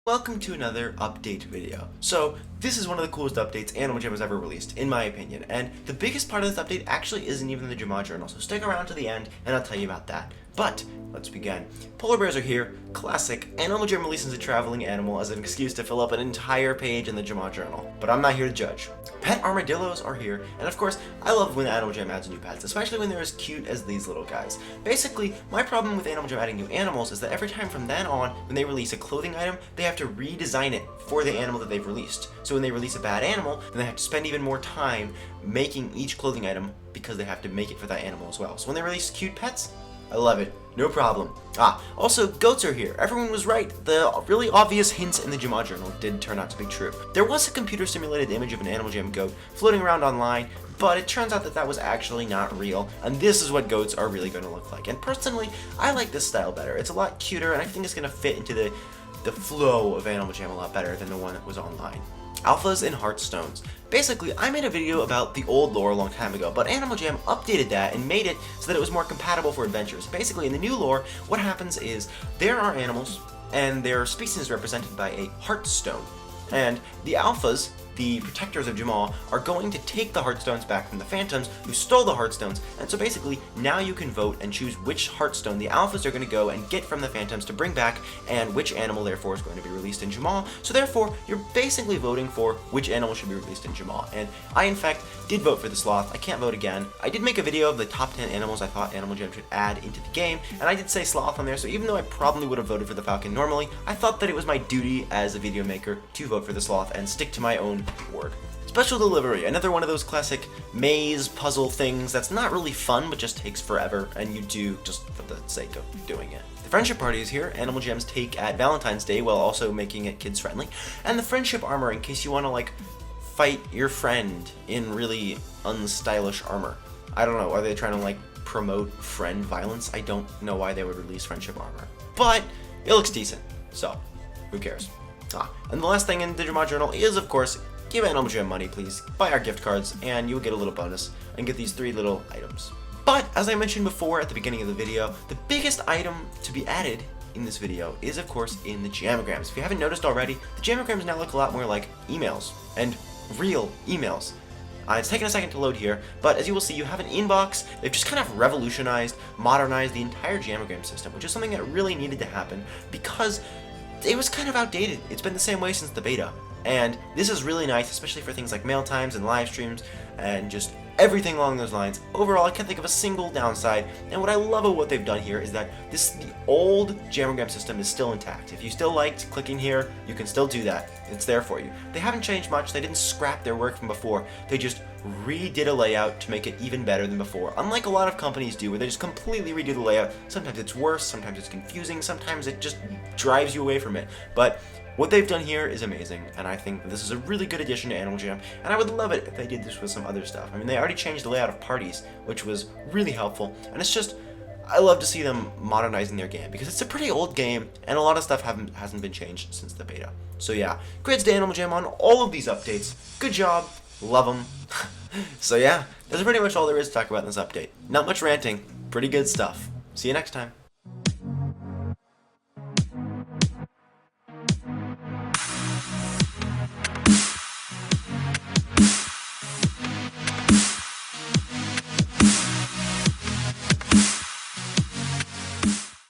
Welcome to another update video. So, this is one of the coolest updates Animal Jam has ever released, in my opinion, and the biggest part of this update actually isn't even the Jamagram Journal, so stick around to the end and I'll tell you about that. But, let's begin. Polar bears are here, classic. Animal Jam releases a traveling animal as an excuse to fill up an entire page in the Jamagram Journal, but I'm not here to judge. Pet armadillos are here, and of course, I love when Animal Jam adds new pets, especially when they're as cute as these little guys. Basically, my problem with Animal Jam adding new animals is that every time from then on, when they release a clothing item, they have to redesign it for the animal that they've released. So when they release a bad animal, then they have to spend even more time making each clothing item because they have to make it for that animal as well. So when they release cute pets, I love it. No problem. Also, goats are here. Everyone was right. The really obvious hints in the Jamagram Journal did turn out to be true. There was a computer-simulated image of an Animal Jam goat floating around online, but it turns out that that was actually not real, and this is what goats are really going to look like. And personally, I like this style better. It's a lot cuter, and I think it's going to fit into the flow of Animal Jam a lot better than the one that was online. Alphas and Heartstones. Basically, I made a video about the old lore a long time ago, but Animal Jam updated that and made it so that it was more compatible for adventures. Basically, in the new lore, what happens is there are animals, and their species is represented by a Heartstone. And the Alphas, the protectors of Jamal, are going to take the Heartstones back from the Phantoms who stole the Heartstones, and so basically now you can vote and choose which Heartstone the Alphas are going to go and get from the Phantoms to bring back, and which animal therefore is going to be released in Jamal. So therefore, you're basically voting for which animal should be released in Jamal, and I in fact did vote for the Sloth. I can't vote again. I did make a video of the top 10 animals I thought Animal Jam should add into the game, and I did say Sloth on there, so even though I probably would have voted for the Falcon normally, I thought that it was my duty as a video maker to vote for the Sloth and stick to my own word. Special Delivery, another one of those classic maze puzzle things that's not really fun but just takes forever, and you do just for the sake of doing it. The Friendship Party is here, Animal Jam's take at Valentine's Day while also making it kids friendly, and the Friendship Armor in case you want to like fight your friend in really unstylish armor. I don't know, are they trying to like promote friend violence? I don't know why they would release Friendship Armor, but it looks decent, so who cares? And the last thing in the Jamagram Journal is, of course, give Animal Jam money, please. Buy our gift cards, and you'll get a little bonus, and get these 3 little items. But, as I mentioned before at the beginning of the video, the biggest item to be added in this video is, of course, in the Jamagrams. If you haven't noticed already, the Jamagrams now look a lot more like emails, and real emails. It's taken a second to load here, but as you will see, you have an inbox. They've just kind of revolutionized, modernized the entire Jamagram system, which is something that really needed to happen, because it was kind of outdated. It's been the same way since the beta. And this is really nice, especially for things like mail times and live streams and just everything along those lines. Overall, I can't think of a single downside, and what I love about what they've done here is that the old Jamagram system is still intact. If you still liked clicking here, you can still do that. It's there for you. They haven't changed much. They didn't scrap their work from before. They just redid a layout to make it even better than before. Unlike a lot of companies do, where they just completely redo the layout. Sometimes it's worse, sometimes it's confusing, sometimes it just drives you away from it. But what they've done here is amazing, and I think this is a really good addition to Animal Jam, and I would love it if they did this with some other stuff. I mean, they already changed the layout of parties, which was really helpful, and it's just, I love to see them modernizing their game, because it's a pretty old game, and a lot of stuff hasn't been changed since the beta. So yeah, grades to Animal Jam on all of these updates. Good job, love them. So yeah, that's pretty much all there is to talk about in this update. Not much ranting, pretty good stuff. See you next time.